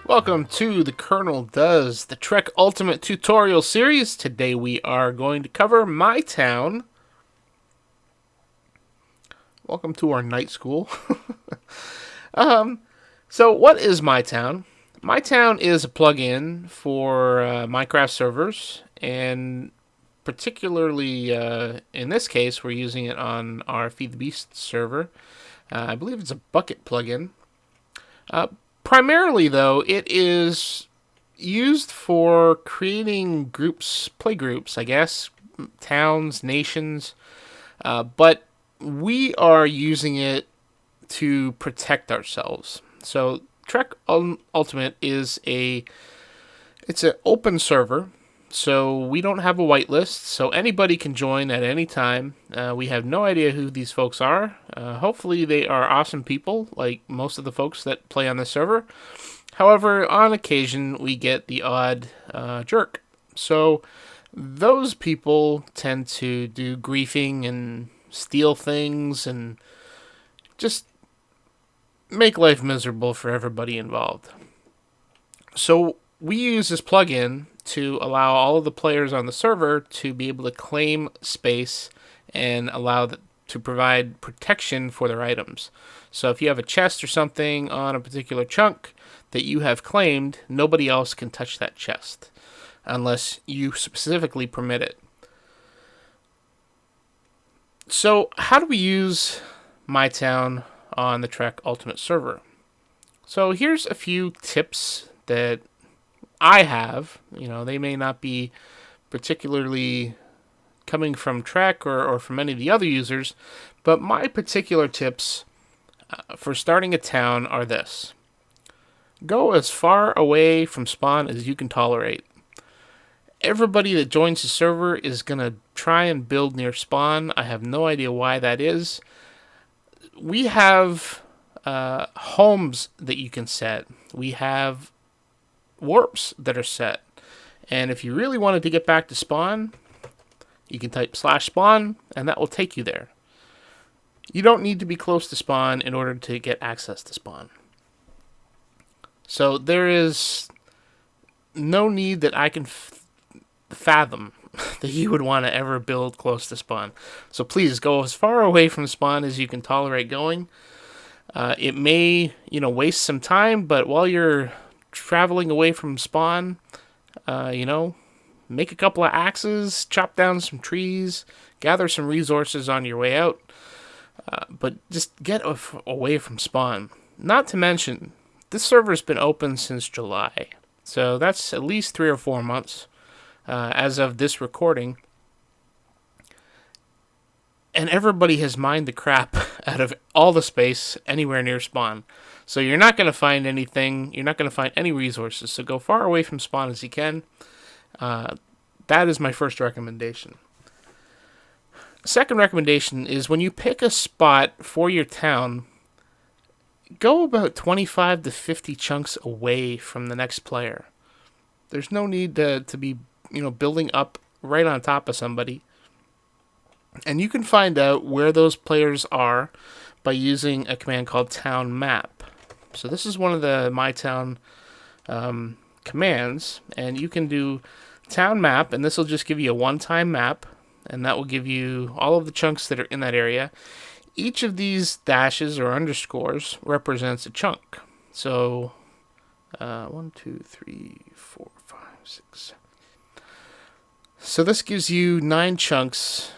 Welcome to the Kerrnel Does the Trek Ultimate Tutorial Series. Today we are going to cover MyTown. Welcome to our night school. So what is MyTown? MyTown is a plugin for Minecraft servers, and particularly in this case we're using it on our Feed the Beast server. I believe it's a bucket plugin. Primarily, though, it is used for creating groups, playgroups, I guess, towns, nations, but we are using it to protect ourselves. So Trek Ultimate is it's an open server, so we don't have a whitelist, so anybody can join at any time. We have no idea who these folks are. Hopefully they are awesome people, like most of the folks that play on the server. However, on occasion, we get the odd jerk. So those people tend to do griefing and steal things and just make life miserable for everybody involved. So we use this plugin to allow all of the players on the server to be able to claim space and to provide protection for their items. So if you have a chest or something on a particular chunk that you have claimed, nobody else can touch that chest unless you specifically permit it. So how do we use MyTown on the Trek Ultimate server? So here's a few tips that I have. They may not be particularly coming from Trek or from any of the other users, but my particular tips for starting a town are this. Go as far away from spawn as you can tolerate. Everybody that joins the server is going to try and build near spawn. I have no idea why that is. We have homes that you can set. We have warps that are set. And if you really wanted to get back to spawn, you can type /spawn and that will take you there. You don't need to be close to spawn in order to get access to spawn. So there is no need that I can fathom that you would want to ever build close to spawn. So please go as far away from spawn as you can tolerate going. It may, waste some time, but while you're traveling away from spawn, make a couple of axes, chop down some trees, gather some resources on your way out, but just get away from spawn. Not to mention, this server's been open since July, so that's at least 3 or 4 months as of this recording, and everybody has mined the crap out of all the space anywhere near spawn. So you're not going to find anything. You're not going to find any resources. So go far away from spawn as you can. That is my first recommendation. Second recommendation is when you pick a spot for your town, go about 25 to 50 chunks away from the next player. There's no need to be building up right on top of somebody. And you can find out where those players are by using a command called town map. So this is one of the MyTown commands, and you can do town map, and this will just give you a one-time map, and that will give you all of the chunks that are in that area. Each of these dashes or underscores represents a chunk. So 1, 2, 3, 4, 5, 6. So this gives you 9 chunks.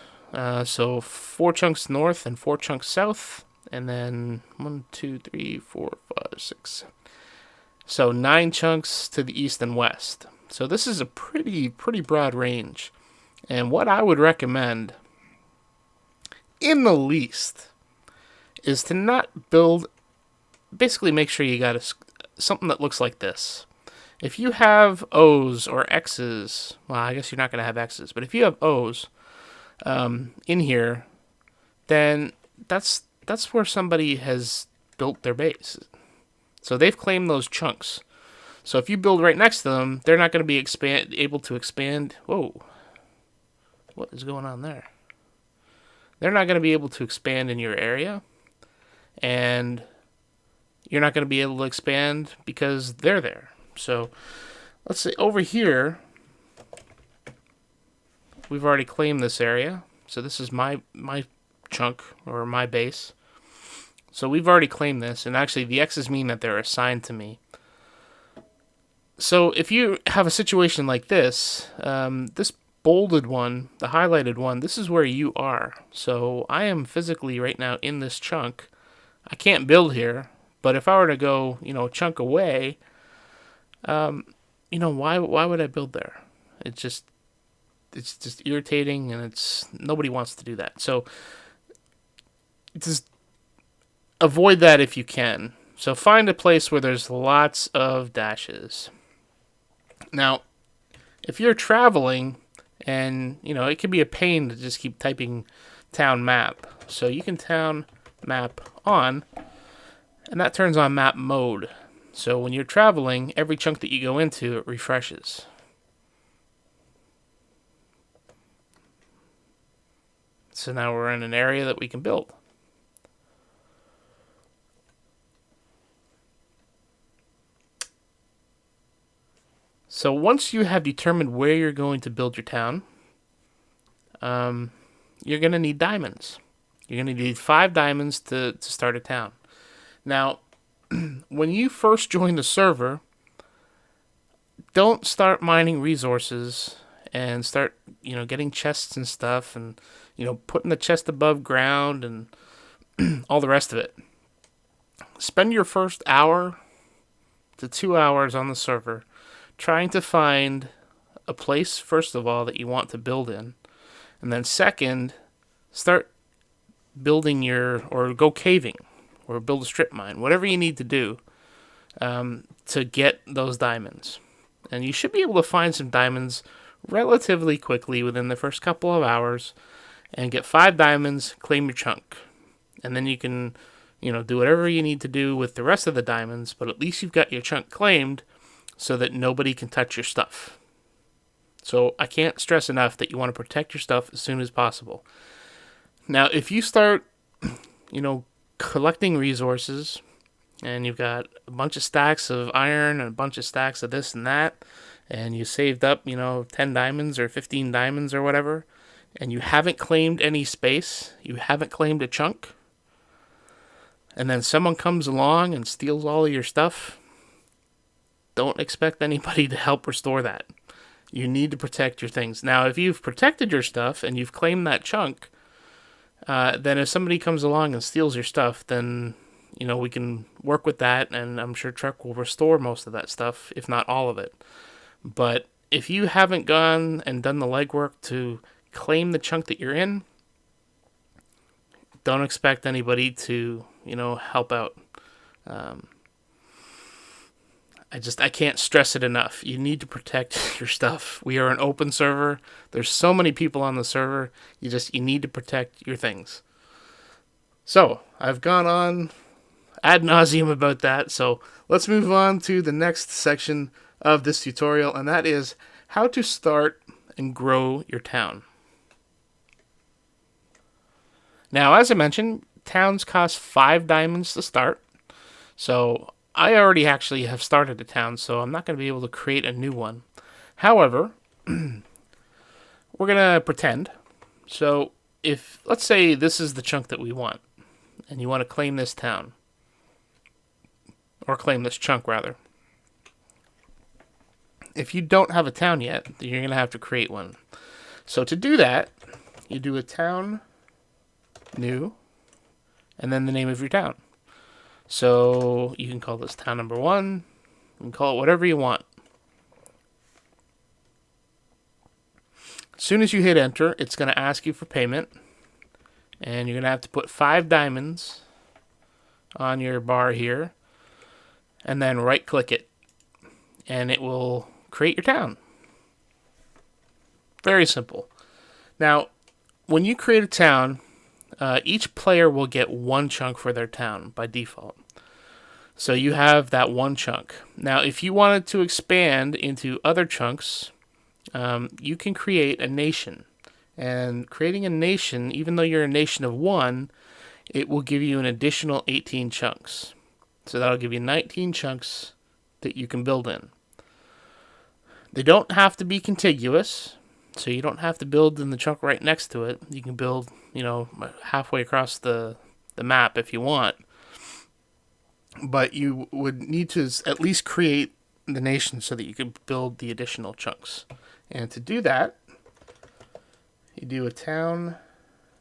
So 4 chunks north and 4 chunks south. And then 1, 2, 3, 4, 5, 6. So 9 chunks to the east and west. So this is a pretty broad range. And what I would recommend, in the least, is to not build. Basically, make sure you got something that looks like this. If you have O's or X's, well, I guess you're not going to have X's, but if you have O's in here, then that's where somebody has built their base. So they've claimed those chunks. So if you build right next to them, they're not going to be able to expand. Whoa. What is going on there? They're not going to be able to expand in your area. And you're not going to be able to expand because they're there. So let's say over here, we've already claimed this area. So this is my chunk, or my base. So we've already claimed this, and actually the X's mean that they're assigned to me. So if you have a situation like this, this bolded one, the highlighted one, this is where you are. So I am physically right now in this chunk. I can't build here, but if I were to go, a chunk away, why would I build there? It's just irritating, and nobody wants to do that. So just avoid that if you can. So find a place where there's lots of dashes. Now, if you're traveling, and it can be a pain to just keep typing town map. So you can town map on, and that turns on map mode. So when you're traveling, every chunk that you go into, it refreshes. So now we're in an area that we can build. So once you have determined where you're going to build your town, you're going to need diamonds. You're going to need 5 diamonds to start a town. Now, when you first join the server, don't start mining resources and start, getting chests and stuff, and, putting the chest above ground and all the rest of it. Spend your first hour to 2 hours on the server trying to find a place, first of all, that you want to build in. And then second, start building or go caving, or build a strip mine, whatever you need to do to get those diamonds. And you should be able to find some diamonds relatively quickly within the first couple of hours, and get 5 diamonds, claim your chunk. And then you can, do whatever you need to do with the rest of the diamonds, but at least you've got your chunk claimed so that nobody can touch your stuff. So I can't stress enough that you want to protect your stuff as soon as possible. Now, if you start, collecting resources, and you've got a bunch of stacks of iron and a bunch of stacks of this and that, and you saved up, 10 diamonds or 15 diamonds or whatever, and you haven't claimed any space, you haven't claimed a chunk, and then someone comes along and steals all of your stuff, don't expect anybody to help restore that. You need to protect your things. Now, if you've protected your stuff and you've claimed that chunk, then if somebody comes along and steals your stuff, then, we can work with that, and I'm sure Trek will restore most of that stuff, if not all of it. But if you haven't gone and done the legwork to claim the chunk that you're in, don't expect anybody to, help out. I can't stress it enough. You need to protect your stuff. We are an open server. There's so many people on the server. You need to protect your things. So, I've gone on ad nauseum about that. So, let's move on to the next section of this tutorial, and that is how to start and grow your town. Now, as I mentioned, towns cost 5 diamonds to start. So, I already actually have started a town, so I'm not going to be able to create a new one. However, we're going to pretend. So let's say this is the chunk that we want, and you want to claim this town. Or claim this chunk, rather. If you don't have a town yet, then you're going to have to create one. So to do that, you do a town, new, and then the name of your town. So you can call this town number 1. You can call it whatever you want. As soon as you hit enter, it's going to ask you for payment. And you're going to have to put 5 diamonds on your bar here. And then right click it. And it will create your town. Very simple. Now, when you create a town, each player will get 1 chunk for their town by default. So you have that 1 chunk. Now, if you wanted to expand into other chunks, you can create a nation. And creating a nation, even though you're a nation of 1, it will give you an additional 18 chunks. So that'll give you 19 chunks that you can build in. They don't have to be contiguous, so you don't have to build in the chunk right next to it. You can build, halfway across the map if you want. But you would need to at least create the nation so that you could build the additional chunks. And to do that, you do a town,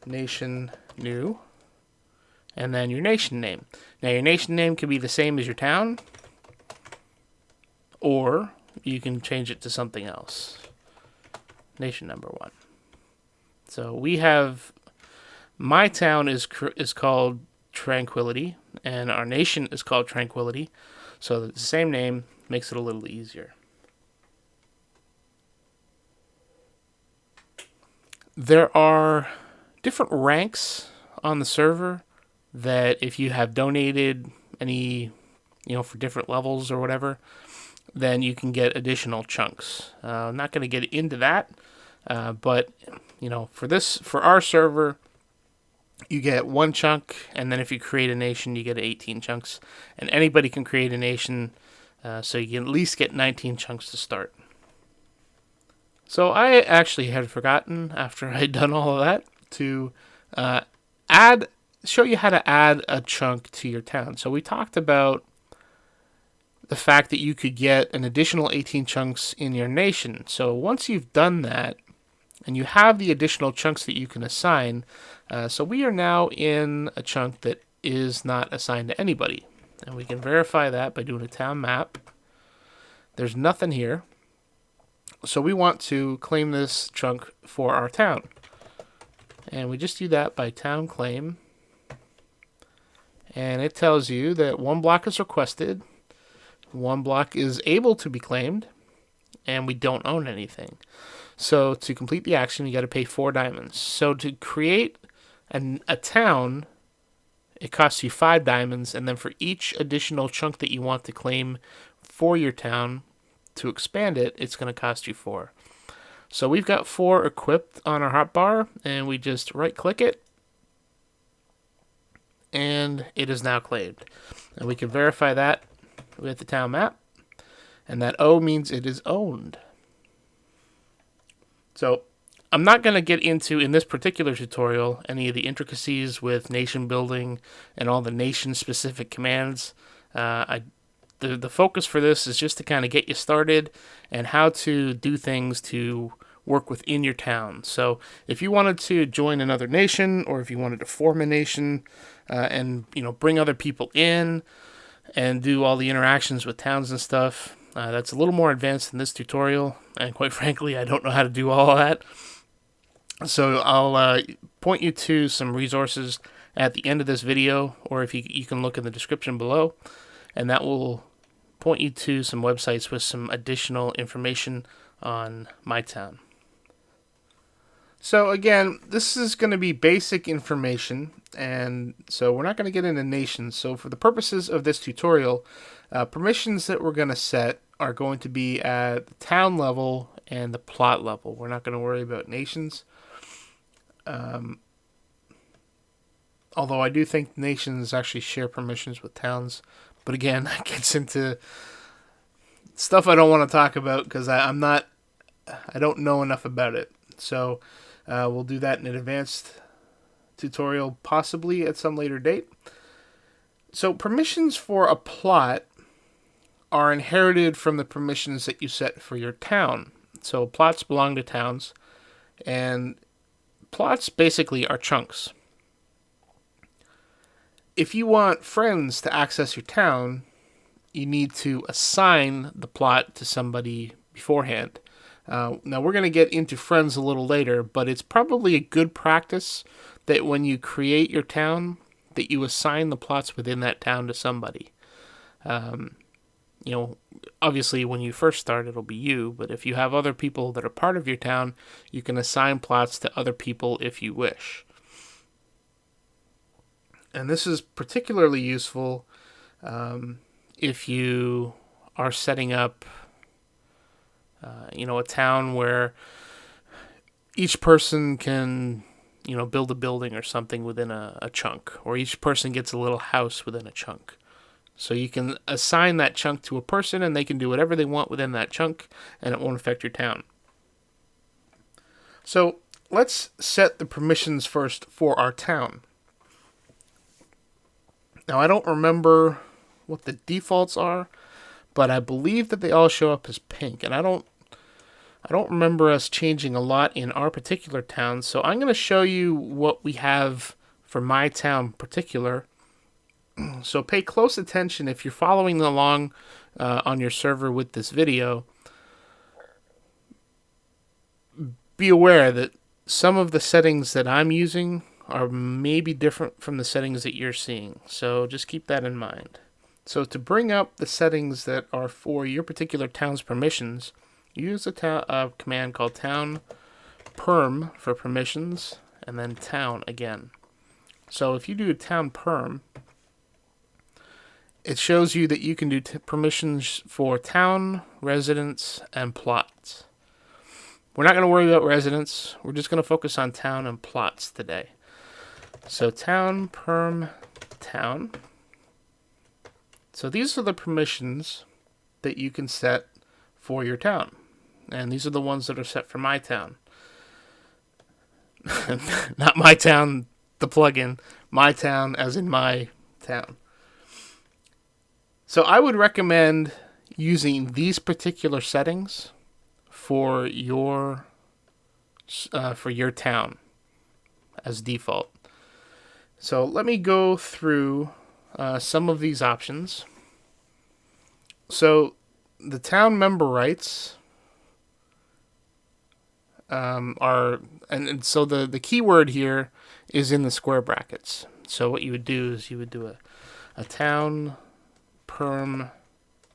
nation, new, and then your nation name. Now your nation name can be the same as your town, or you can change it to something else. Nation number 1. So we have, my town is called Tranquility, and our nation is called Tranquility. So the same name makes it a little easier. There are different ranks on the server that if you have donated any, for different levels or whatever, then you can get additional chunks. I'm not going to get into that, but for our server, you get 1 chunk, and then if you create a nation, you get 18 chunks, and anybody can create a nation, so you can at least get 19 chunks to start. So I actually had forgotten, after I had done all of that, to show you how to add a chunk to your town. So we talked about the fact that you could get an additional 18 chunks in your nation. So once you've done that, and you have the additional chunks that you can assign, so we are now in a chunk that is not assigned to anybody. And we can verify that by doing a town map. There's nothing here. So we want to claim this chunk for our town. And we just do that by town claim. And it tells you that 1 block is requested, 1 block is able to be claimed, and we don't own anything. So to complete the action, you got to pay 4 diamonds. So to create a town, it costs you 5 diamonds, and then for each additional chunk that you want to claim for your town, to expand it, it's going to cost you 4. So we've got 4 equipped on our hotbar, and we just right-click it, and it is now claimed. And we can verify that with the town map, and that O means it is owned. So I'm not going to get into, in this particular tutorial, any of the intricacies with nation building and all the nation-specific commands. The focus for this is just to kind of get you started and how to do things to work within your town. So if you wanted to join another nation, or if you wanted to form a nation and bring other people in and do all the interactions with towns and stuff, that's a little more advanced than this tutorial, and quite frankly, I don't know how to do all of that. So I'll point you to some resources at the end of this video, or if you can look in the description below, and that will point you to some websites with some additional information on MyTown. So again, this is going to be basic information, and so we're not going to get into nations. So for the purposes of this tutorial, permissions that we're going to set are going to be at the town level and the plot level. We're not going to worry about nations. Although I do think nations actually share permissions with towns. But again, that gets into stuff I don't want to talk about because I don't know enough about it. So we'll do that in an advanced tutorial, possibly at some later date. So permissions for a plot are inherited from the permissions that you set for your town. So plots belong to towns, and plots basically are chunks. If you want friends to access your town, you need to assign the plot to somebody beforehand. Now, we're going to get into friends a little later, but it's probably a good practice that when you create your town, that you assign the plots within that town to somebody. Obviously, when you first start, it'll be you, but if you have other people that are part of your town, you can assign plots to other people if you wish. And this is particularly useful if you are setting up, a town where each person can, build a building or something within a chunk, or each person gets a little house within a chunk. So you can assign that chunk to a person and they can do whatever they want within that chunk and it won't affect your town. So let's set the permissions first for our town. Now I don't remember what the defaults are, but I believe that they all show up as pink, and I don't remember us changing a lot in our particular town, so I'm going to show you what we have for my town particular. So pay close attention if you're following along on your server with this video. Be aware that some of the settings that I'm using are maybe different from the settings that you're seeing, so just keep that in mind. So to bring up the settings that are for your particular town's permissions, use a command called town perm for permissions, and then town again. So if you do town perm, it shows you that you can do permissions for town, residents, and plots. We're not going to worry about residents. We're just going to focus on town and plots today. So town perm town. So these are the permissions that you can set for your town. And these are the ones that are set for my town. Not MyTown, the plugin. MyTown as in my town. So I would recommend using these particular settings for your town as default. So let me go through some of these options. So the town member rights are, and so the keyword here is in the square brackets. So what you would do is you would do a town perm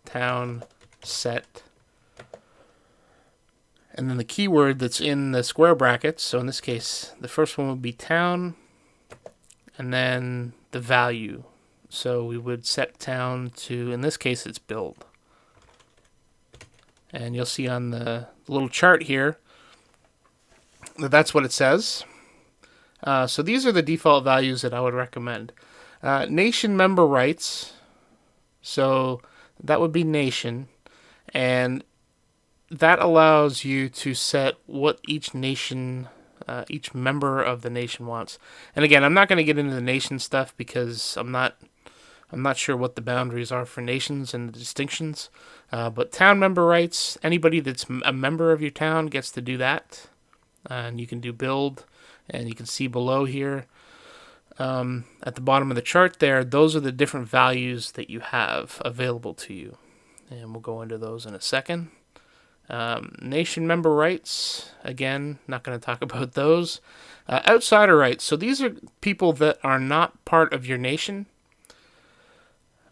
town set, and then the keyword that's in the square brackets. So in this case, the first one would be town, and then the value. So we would set town to, in this case, it's build. And you'll see on the little chart here that that's what it says. So these are the default values that I would recommend. Nation member rights. So that would be nation. And that allows you to set what each nation, each member of the nation wants. And again, I'm not going to get into the nation stuff because I'm not sure what the boundaries are for nations and the distinctions. But town member rights, anybody that's a member of your town gets to do that. And you can do build, and you can see below here at the bottom of the chart there, those are the different values that you have available to you. And we'll go into those in a second. Nation member rights, again, not going to talk about those. Outsider rights, so these are people that are not part of your nation.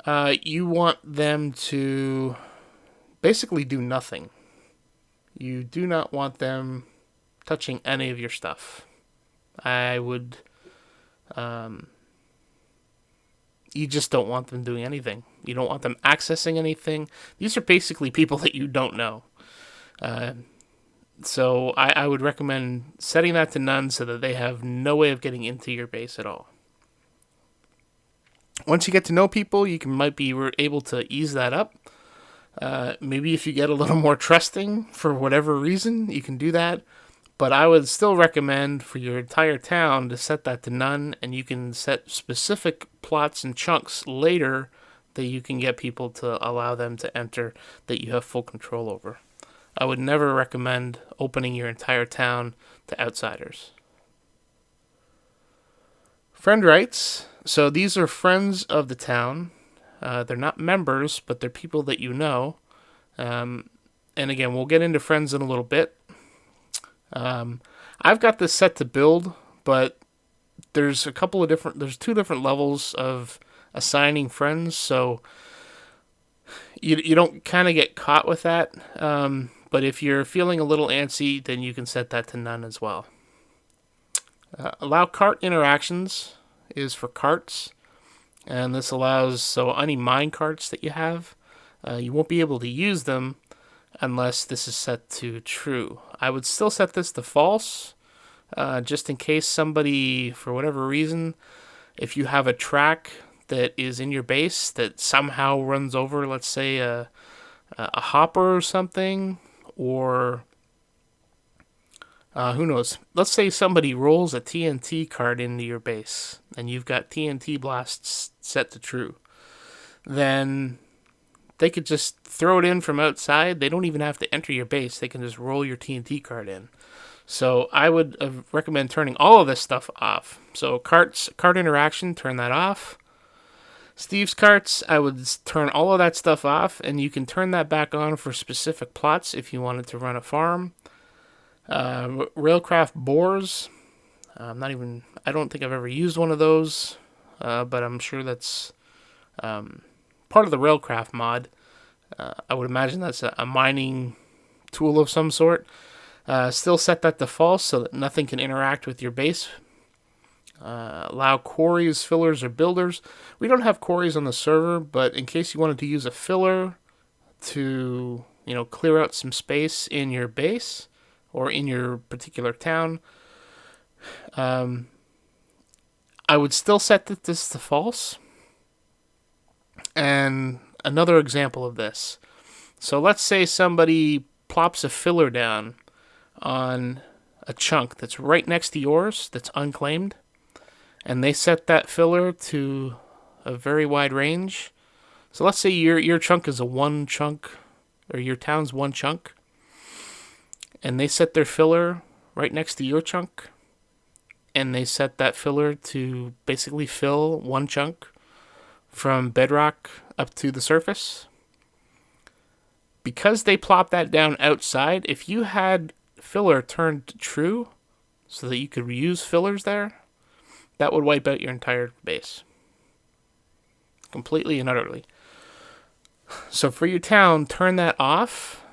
You want them to basically do nothing. You do not want them touching any of your stuff. I would, you just don't want them doing anything. You don't want them accessing anything. These are basically people that you don't know. So I would recommend setting that to none so that they have no way of getting into your base at all. Once you get to know people, you might be able to ease that up. Maybe if you get a little more trusting for whatever reason, you can do that. But I would still recommend for your entire town to set that to none, and you can set specific plots and chunks later that you can get people to allow them to enter that you have full control over. I would never recommend opening your entire town to outsiders. Friend rights. So these are friends of the town. They're not members, but they're people that you know. And again, we'll get into friends in a little bit. I've got this set to build, but there's there's two different levels of assigning friends, so you don't kind of get caught with that. But if you're feeling a little antsy, then you can set that to none as well. Allow cart interactions is for carts, and this allows, so any mine carts that you have, you won't be able to use them unless this is set to true. I would still set this to false, just in case somebody, for whatever reason, if you have a track that is in your base that somehow runs over, let's say, a hopper or something, or who knows? Let's say somebody rolls a TNT card into your base, and you've got TNT blasts set to true. Then they could just throw it in from outside. They don't even have to enter your base. They can just roll your TNT card in. So I would recommend turning all of this stuff off. So cart interaction, turn that off. Steve's carts, I would turn all of that stuff off, and you can turn that back on for specific plots if you wanted to run a farm. Railcraft bores, I don't think I've ever used one of those, but I'm sure that's part of the Railcraft mod. I would imagine that's a mining tool of some sort. Still set that to false so that nothing can interact with your base. Allow quarries, fillers, or builders. We don't have quarries on the server, but in case you wanted to use a filler to, clear out some space in your base or in your particular town, I would still set this to false. And another example of this. So let's say somebody plops a filler down on a chunk that's right next to yours that's unclaimed, and they set that filler to a very wide range. So let's say your chunk is a one chunk, or your town's one chunk, and they set their filler right next to your chunk, and they set that filler to basically fill one chunk from bedrock up to the surface. Because they plop that down outside, if you had filler turned true so that you could reuse fillers there, that would wipe out your entire base. Completely and utterly. So for your town, turn that off,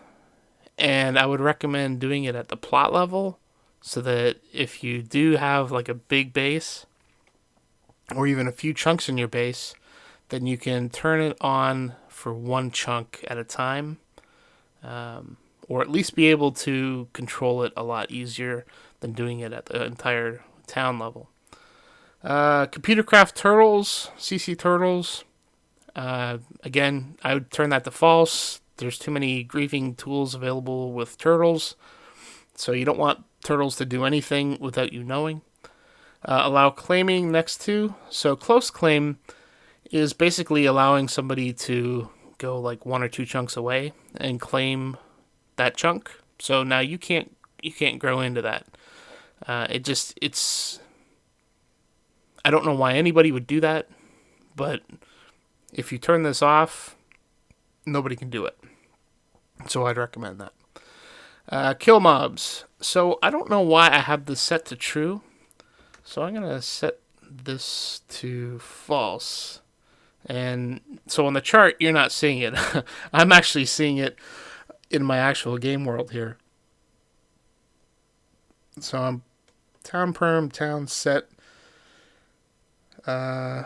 and I would recommend doing it at the plot level so that if you do have like a big base or even a few chunks in your base, then you can turn it on for one chunk at a time. Or at least be able to control it a lot easier than doing it at the entire town level. Computer craft turtles, CC turtles. Again, I would turn that to false. There's too many griefing tools available with turtles, so you don't want turtles to do anything without you knowing. Allow claiming next to. So close claim is basically allowing somebody to go like one or two chunks away and claim that chunk. So now you can't grow into that. It's I don't know why anybody would do that, but if you turn this off, nobody can do it. So I'd recommend that. Kill mobs. So I don't know why I have this set to true. So I'm gonna set this to false. And so on the chart, you're not seeing it. I'm actually seeing it in my actual game world here. So I'm town perm, town set. I'm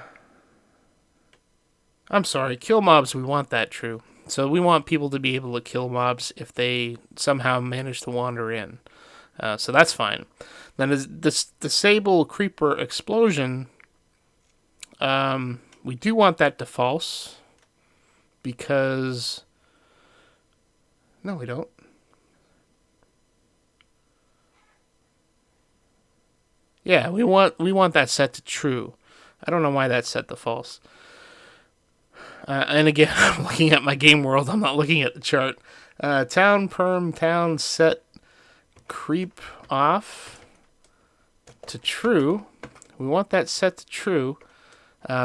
sorry, kill mobs, we want that true. So we want people to be able to kill mobs if they somehow manage to wander in. So that's fine. Then this disable creeper explosion, we do want that to false because... No, we don't. Yeah, we want that set to true. I don't know why that's set to false. And again, I'm looking at my game world. I'm not looking at the chart. Town perm, town set creep off to true. We want that set to true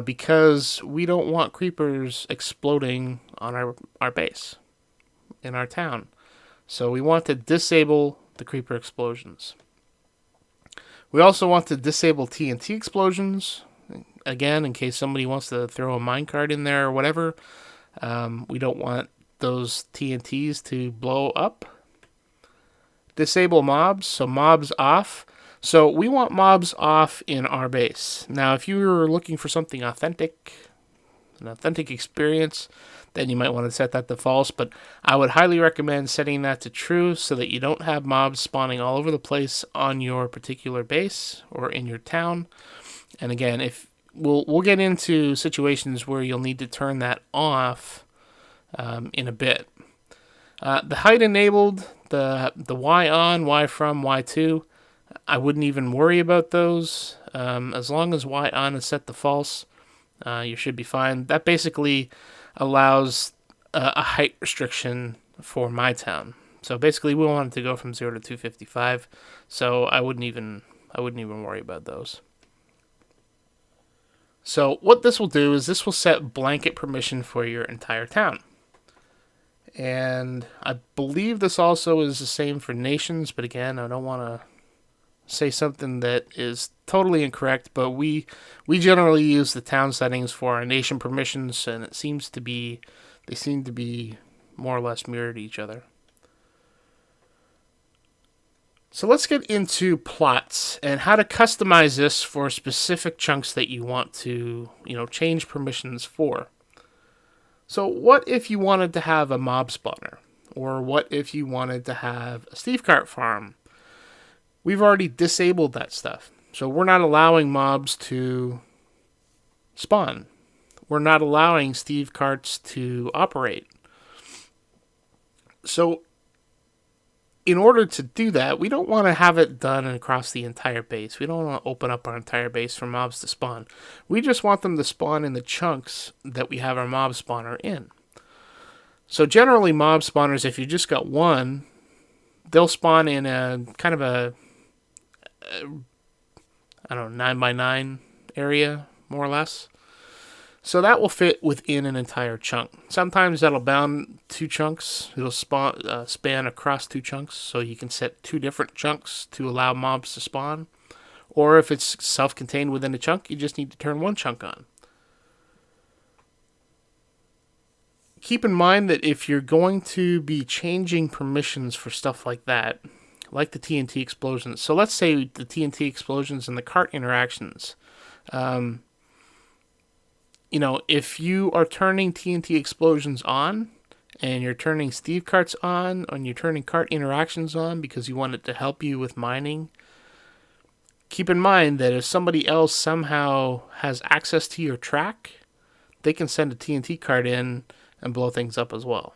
because we don't want creepers exploding on our base in our town. So we want to disable the creeper explosions. We also want to disable TNT explosions. Again, in case somebody wants to throw a minecart in there or whatever, we don't want those TNTs to blow up. Disable mobs, so mobs off. So we want mobs off in our base. Now, if you were looking for something authentic, an authentic experience, then you might want to set that to false, but I would highly recommend setting that to true so that you don't have mobs spawning all over the place on your particular base or in your town. And again, if we'll get into situations where you'll need to turn that off in a bit. The height enabled, the Y on, Y from, Y to, I wouldn't even worry about those. As long as Y on is set to false, you should be fine. That basically allows a height restriction for MyTown. So basically, we want it to go from 0 to 255. So I wouldn't even worry about those. So what this will do is this will set blanket permission for your entire town. And I believe this also is the same for nations, but again, I don't want to say something that is totally incorrect, but we generally use the town settings for our nation permissions, and they seem to be more or less mirrored each other. So let's get into plots and how to customize this for specific chunks that you want to, change permissions for. So what if you wanted to have a mob spawner? Or what if you wanted to have a Steve Cart farm? We've already disabled that stuff. So we're not allowing mobs to spawn. We're not allowing Steve Carts to operate. So in order to do that, we don't want to have it done across the entire base. We don't want to open up our entire base for mobs to spawn. We just want them to spawn in the chunks that we have our mob spawner in. So generally, mob spawners, if you just got one, they'll spawn in a kind of a 9x9 area, more or less. So that will fit within an entire chunk. Sometimes that'll bound two chunks. It'll span across two chunks, so you can set two different chunks to allow mobs to spawn. Or if it's self-contained within a chunk, you just need to turn one chunk on. Keep in mind that if you're going to be changing permissions for stuff like that, like the TNT explosions. So let's say the TNT explosions and the cart interactions. If you are turning TNT explosions on, and you're turning Steve Carts on, and you're turning cart interactions on because you want it to help you with mining, keep in mind that if somebody else somehow has access to your track, they can send a TNT cart in and blow things up as well.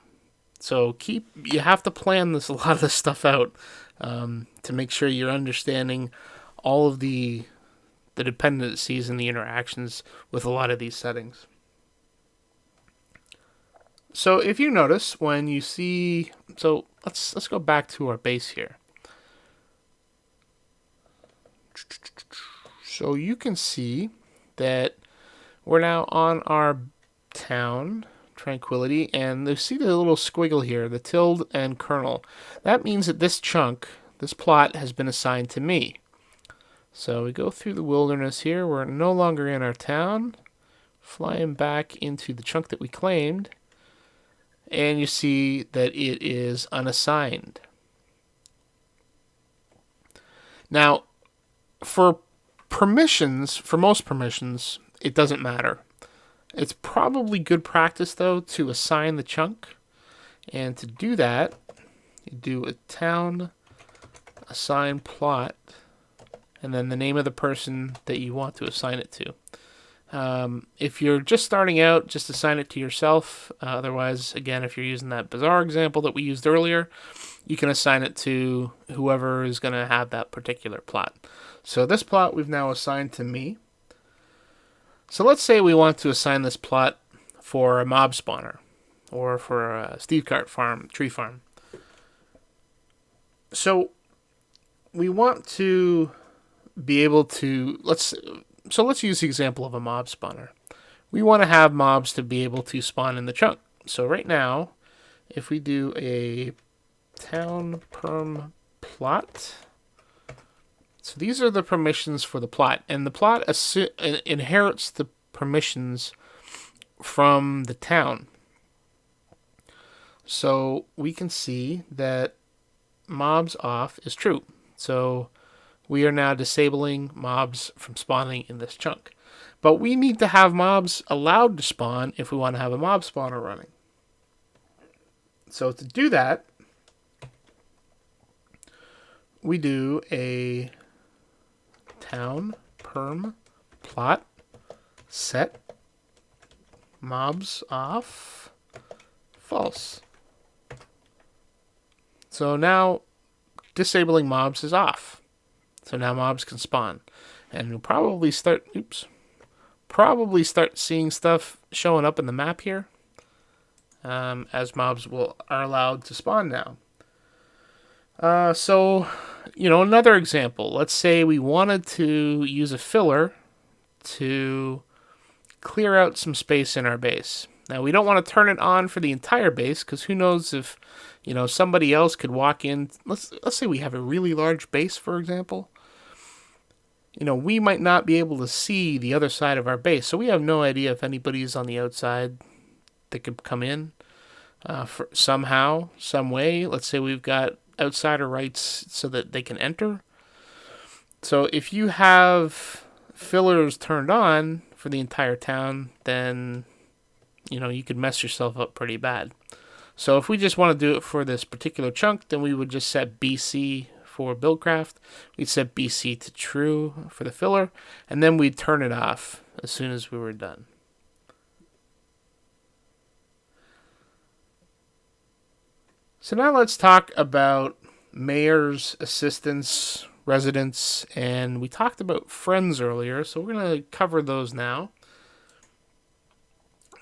So you have to plan a lot of this stuff out to make sure you're understanding all of the dependencies and the interactions with a lot of these settings. So if you notice when you see, so let's go back to our base here. So you can see that we're now on our town, Tranquility, and you see the little squiggle here, the tilde and Kerrnel. That means that this chunk, this plot, has been assigned to me. So we go through the wilderness here. We're no longer in our town. Flying back into the chunk that we claimed. And you see that it is unassigned. Now, for most permissions, it doesn't matter. It's probably good practice, though, to assign the chunk. And to do that, you do a town assign plot, and then the name of the person that you want to assign it to. If you're just starting out, just assign it to yourself. Otherwise, again, if you're using that bizarre example that we used earlier, you can assign it to whoever is going to have that particular plot. So this plot we've now assigned to me. So let's say we want to assign this plot for a mob spawner or for a Steve Cart farm, tree farm. So we want to be able to, let's use the example of a mob spawner. We want to have mobs to be able to spawn in the chunk. So right now, if we do a town perm plot, so these are the permissions for the plot, and the plot inherits the permissions from the town. So we can see that mobs off is true. So we are now disabling mobs from spawning in this chunk. But we need to have mobs allowed to spawn if we want to have a mob spawner running. So to do that, we do a town perm plot set mobs off false. So now disabling mobs is off. So now mobs can spawn. And you'll probably start seeing stuff showing up in the map here, as mobs are allowed to spawn now. So, another example. Let's say we wanted to use a filler to clear out some space in our base. Now, we don't want to turn it on for the entire base, because who knows if, somebody else could walk in. Let's say we have a really large base, for example. We might not be able to see the other side of our base, so we have no idea if anybody's on the outside that could come in somehow, some way. Let's say we've got outsider rights so that they can enter. So if you have fillers turned on for the entire town, then you could mess yourself up pretty bad. So if we just want to do it for this particular chunk, then we would just set BC for Buildcraft. We'd set BC to true for the filler, and then we'd turn it off as soon as we were done. So now let's talk about mayors, assistants, residents, and we talked about friends earlier, so we're going to cover those now.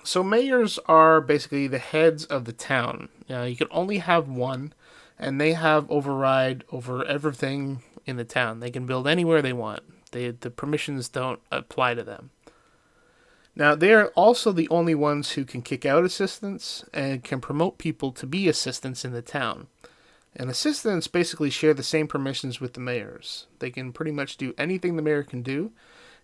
So mayors are basically the heads of the town. You can only have one, and they have override over everything in the town. They can build anywhere they want. The permissions don't apply to them. Now, they are also the only ones who can kick out assistants and can promote people to be assistants in the town. And assistants basically share the same permissions with the mayors. They can pretty much do anything the mayor can do.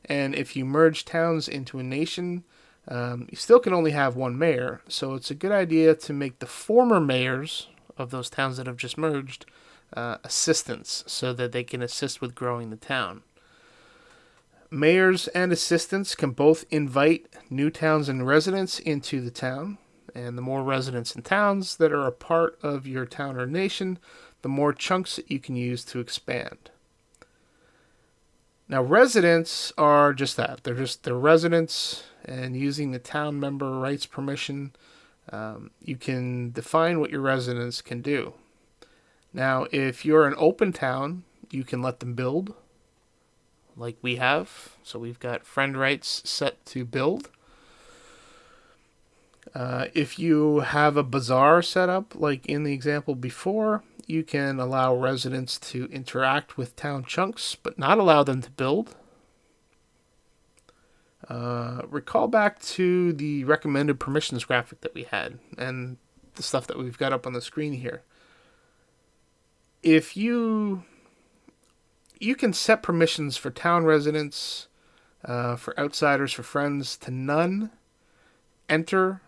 And if you merge towns into a nation, you still can only have one mayor. So it's a good idea to make the former mayors of those towns that have just merged assistants so that they can assist with growing the town. Mayors and assistants can both invite new towns and residents into the town, and the more residents and towns that are a part of your town or nation, the more chunks that you can use to expand. Now, residents are just that. They're residents, and using the town member rights permission, you can define what your residents can do. Now, if you're an open town, you can let them build, like we have. So we've got friend rights set to build. If you have a bazaar set up, like in the example before, you can allow residents to interact with town chunks, but not allow them to build. Recall back to the recommended permissions graphic that we had, and the stuff that we've got up on the screen here. If you can set permissions for town residents, for outsiders, for friends, to none, enter,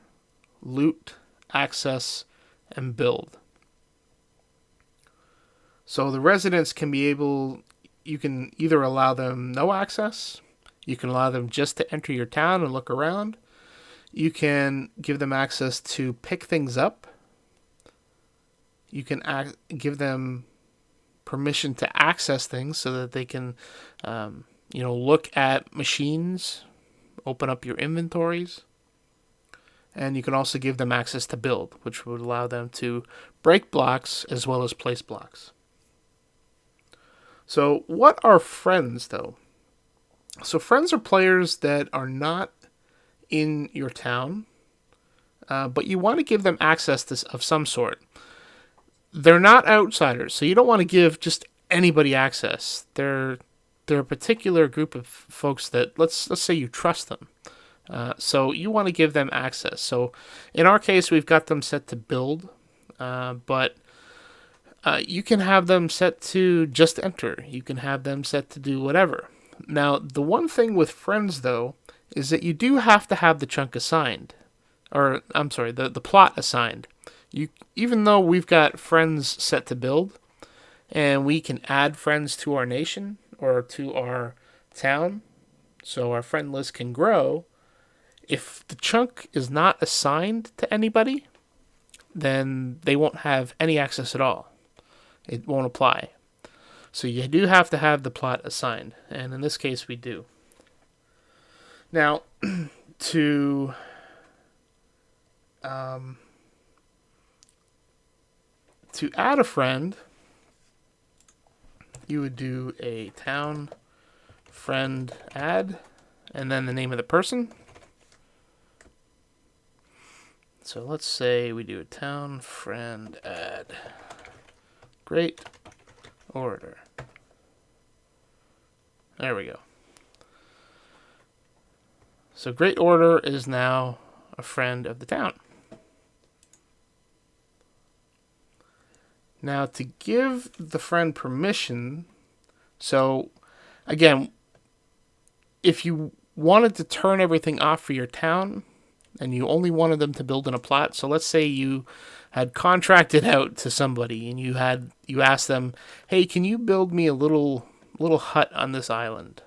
loot, access, and build. So the residents can be you can either allow them no access, you can allow them just to enter your town and look around, you can give them access to pick things up, you can give them permission to access things so that they can, look at machines, open up your inventories. And you can also give them access to build, which would allow them to break blocks as well as place blocks. So what are friends, though? So friends are players that are not in your town, but you want to give them access of some sort. They're not outsiders, so you don't want to give just anybody access. They're a particular group of folks that, let's say you trust them. So you want to give them access. So in our case, we've got them set to build, but you can have them set to just enter. You can have them set to do whatever. Now, the one thing with friends, though, is that you do have to have the chunk assigned. Or, I'm sorry, the plot assigned. Even though we've got friends set to build, and we can add friends to our nation or to our town, so our friend list can grow, if the chunk is not assigned to anybody, then they won't have any access at all. It won't apply. So you do have to have the plot assigned, and in this case we do. Now, to add a friend, you would do a town friend add, and then the name of the person. So let's say we do a town friend add. Great order. There we go. So Great Order is now a friend of the town. Now to give the friend permission, so again, if you wanted to turn everything off for your town and you only wanted them to build in a plot, so let's say you had contracted out to somebody and you asked them, hey, can you build me a little hut on this island?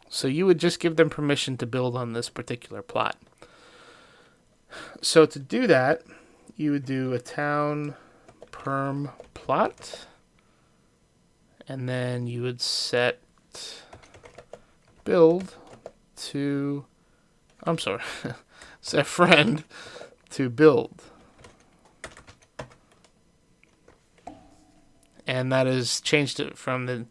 So you would just give them permission to build on this particular plot. So to do that, you would do a town perm plot, and then you would set build to, I'm sorry, set friend to build. And that is changed it from the,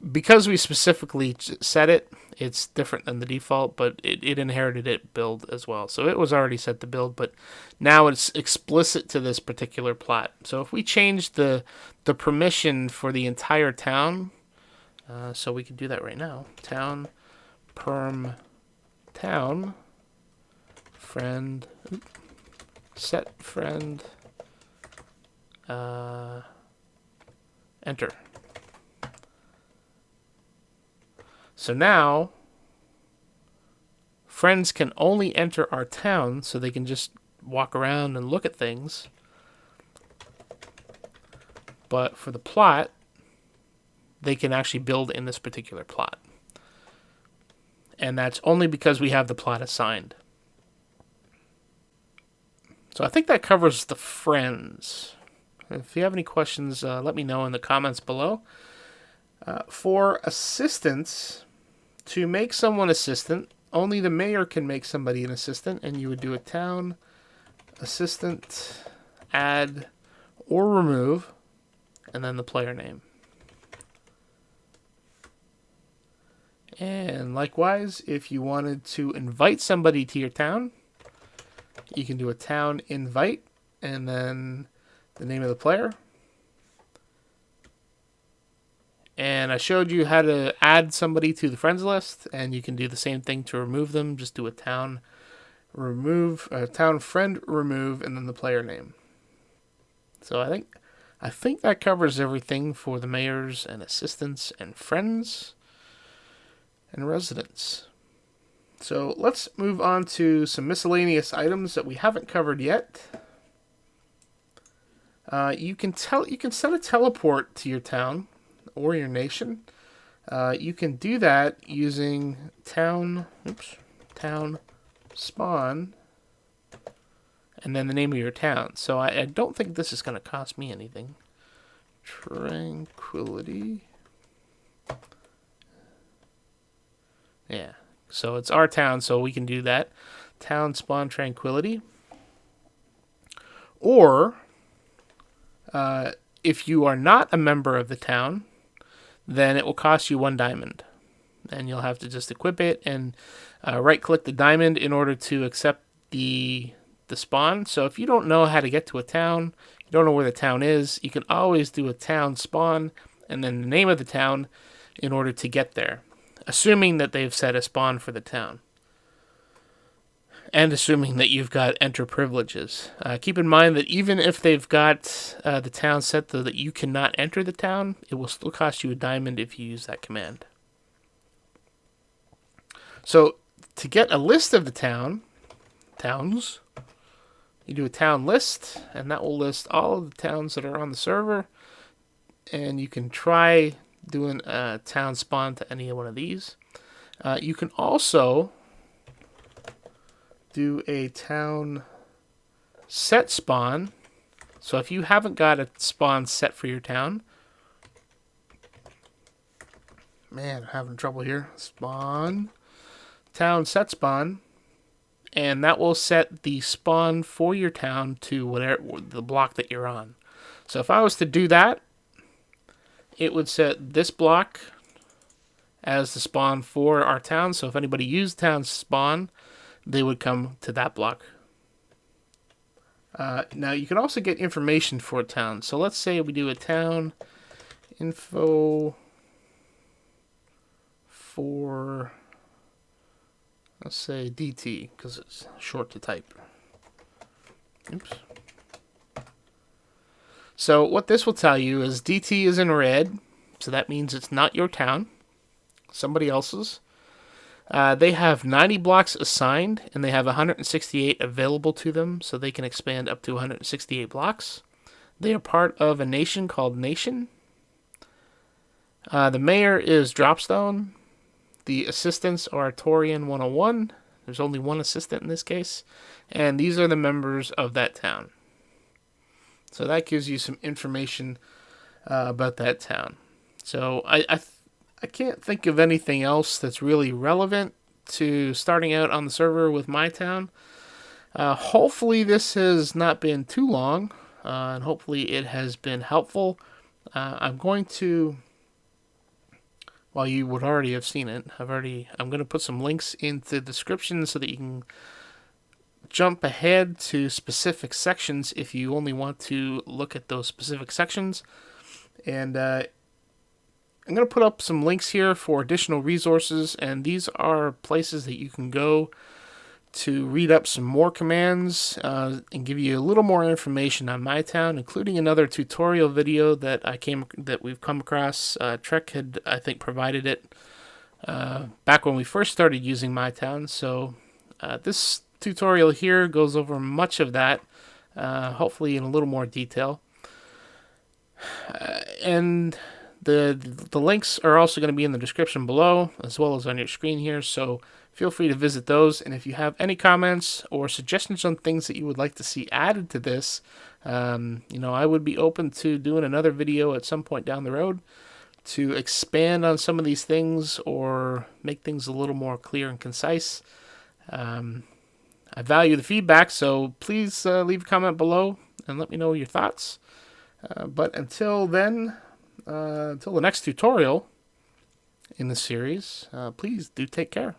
because we specifically set it, it's different than the default, but it inherited it build as well. So it was already set to build, but now it's explicit to this particular plot. So if we change the permission for the entire town, so we can do that right now. Town perm town friend set friend enter. So now, friends can only enter our town, so they can just walk around and look at things. But for the plot, they can actually build in this particular plot. And that's only because we have the plot assigned. So I think that covers the friends. If you have any questions, let me know in the comments below. For assistants, to make someone assistant, only the mayor can make somebody an assistant, and you would do a town assistant add or remove, and then the player name. And likewise, if you wanted to invite somebody to your town, you can do a town invite, and then the name of the player. And I showed you how to add somebody to the friends list, and you can do the same thing to remove them. Just do a town remove, town friend remove, and then the player name. So I think that covers everything for the mayors and assistants and friends and residents. So let's move on to some miscellaneous items that we haven't covered yet. You can set a teleport to your town or your nation. You can do that using town spawn, and then the name of your town. So I don't think this is going to cost me anything. Tranquility. Yeah, so it's our town, so we can do that. Town spawn Tranquility. Or, if you are not a member of the town, then it will cost you 1 diamond. And you'll have to just equip it and right-click the diamond in order to accept the spawn. So if you don't know how to get to a town, you don't know where the town is, you can always do a town spawn and then the name of the town in order to get there, assuming that they've set a spawn for the town. And assuming that you've got enter privileges. Keep in mind that even if they've got the town set so that you cannot enter the town, it will still cost you 1 diamond if you use that command. So to get a list of the towns, you do a town list, and that will list all of the towns that are on the server. And you can try doing a town spawn to any one of these. You can also do a town set spawn. So if you haven't got a spawn set for your town, man, I'm having trouble here. Spawn town set spawn, and that will set the spawn for your town to whatever the block that you're on. So if I was to do that, it would set this block as the spawn for our town. So if anybody used town spawn, they would come to that block. Now you can also get information for a town. So let's say we do a town info for, let's say DT, because it's short to type. Oops. So what this will tell you is DT is in red, so that means it's not your town, somebody else's. They have 90 blocks assigned, and they have 168 available to them, so they can expand up to 168 blocks. They are part of a nation called Nation. The mayor is Dropstone. The assistants are Torian 101. There's only one assistant in this case. And these are the members of that town. So that gives you some information about that town. So I can't think of anything else that's really relevant to starting out on the server with MyTown. Hopefully this has not been too long, and hopefully it has been helpful. I'm going to, well, you would already have seen it. I'm going to put some links into the description so that you can jump ahead to specific sections if you only want to look at those specific sections. And I'm going to put up some links here for additional resources, and these are places that you can go to read up some more commands and give you a little more information on MyTown, including another tutorial video that we've come across. Trek had, I think, provided it back when we first started using MyTown. So this tutorial here goes over much of that, hopefully in a little more detail. And the links are also going to be in the description below, as well as on your screen here, so feel free to visit those. And if you have any comments or suggestions on things that you would like to see added to this, I would be open to doing another video at some point down the road to expand on some of these things or make things a little more clear and concise. I value the feedback, so please leave a comment below and let me know your thoughts. But until then, until the next tutorial in the series, please do take care.